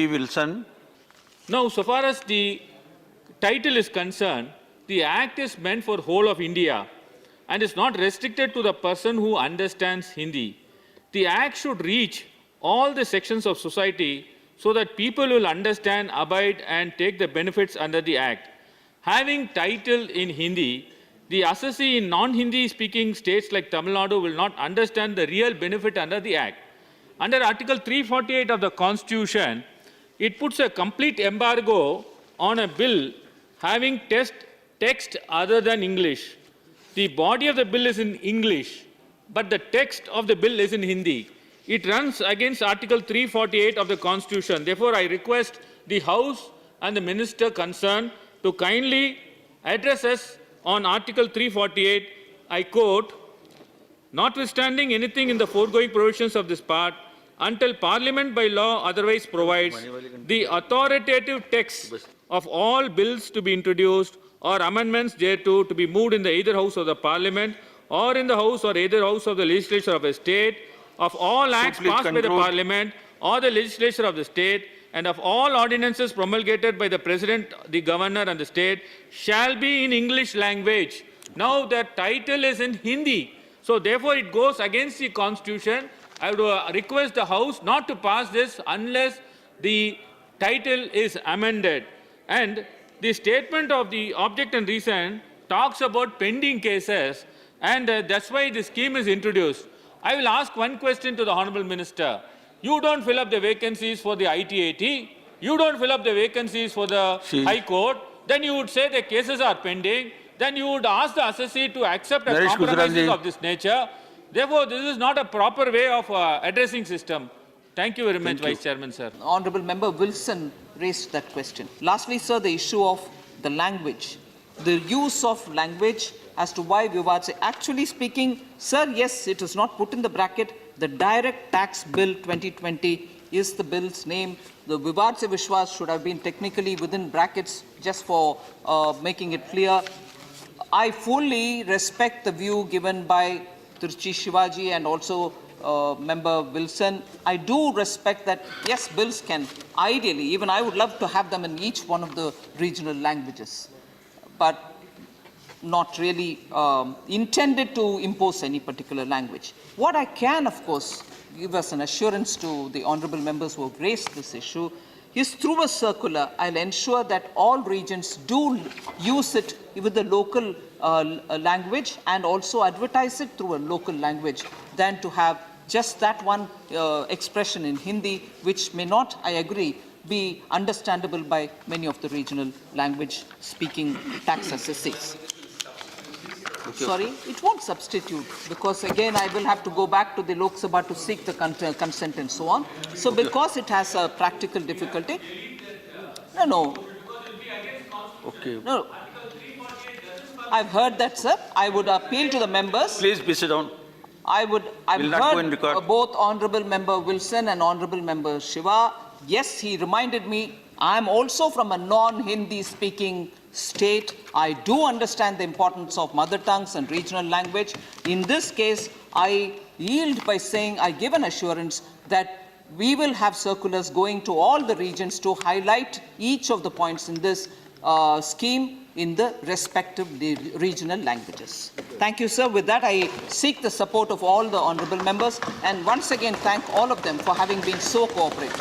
Wilson. Now, so far as the title is concerned, the Act is meant for whole of India and is not restricted to the person who understands Hindi. The Act should reach all the sections of society so that people will understand, abide and take the benefits under the Act. Having title in Hindi, the assessee in non-Hindi speaking states like Tamil Nadu will not understand the real benefit under the Act. Under Article 348 of the Constitution, it puts a complete embargo on a bill having text other than English. The body of the bill is in English, but the text of the bill is in Hindi. It runs against Article 348 of the Constitution. Therefore, I request the House and the Minister concerned to kindly address us on Article 348. I quote, "Notwithstanding anything in the foregoing provisions of this part, until Parliament by law otherwise provides, the authoritative text of all bills to be introduced or amendments thereto to be moved in the either House of the Parliament or in the House or either House of the Legislature of a state, of all acts passed by the Parliament or the Legislature of the state, and of all ordinances promulgated by the President, the Governor and the state, shall be in English language." Now the title is in Hindi. So therefore it goes against the Constitution. I would request the House not to pass this unless the title is amended. And the statement of the object and reason talks about pending cases, and that's why the scheme is introduced. I will ask one question to the Honourable Minister. You don't fill up the vacancies for the ITAT, you don't fill up the vacancies for the High Court, then you would say the cases are pending, then you would ask the assessee to accept a compromises of this nature. Therefore, this is not a proper way of addressing system. Thank you very much, Vice Chairman, sir. Honourable Member Wilson raised that question. Lastly, sir, the issue of the language, the use of language as to why Vivad. Actually speaking, sir, yes, it is not put in the bracket. The Direct Tax Bill 2020 is the bill's name. The Vivad Se Vishwas should have been technically within brackets just for making it clear. I fully respect the view given by Tiruchi Shivaji and also Member Wilson. I do respect that, yes, bills can ideally, even I would love to have them in each one of the regional languages, but not really intended to impose any particular language. What I can, of course, give us an assurance to the honourable members who have raised this issue is through a circular, I'll ensure that all regions do use it with the local language and also advertise it through a local language than to have just that one expression in Hindi, which may not, I agree, be understandable by many of the regional language speaking tax assessees. Okay. Sorry, it won't substitute because again I will have to go back to the Lok Sabha to seek the consent and so on. So because it has a practical difficulty, no. Okay. No. I've heard that, sir. I would appeal to the members. Please be sit down. I've heard both Honourable Member Wilson and Honourable Member Shiva. Yes, he reminded me, I'm also from a non-Hindi speaking state. I do understand the importance of mother tongues and regional language. In this case, I yield by saying I give an assurance that we will have circulars going to all the regions to highlight each of the points in this scheme in the respective regional languages. Thank you, sir. With that, I seek the support of all the honourable members and once again thank all of them for having been so cooperative.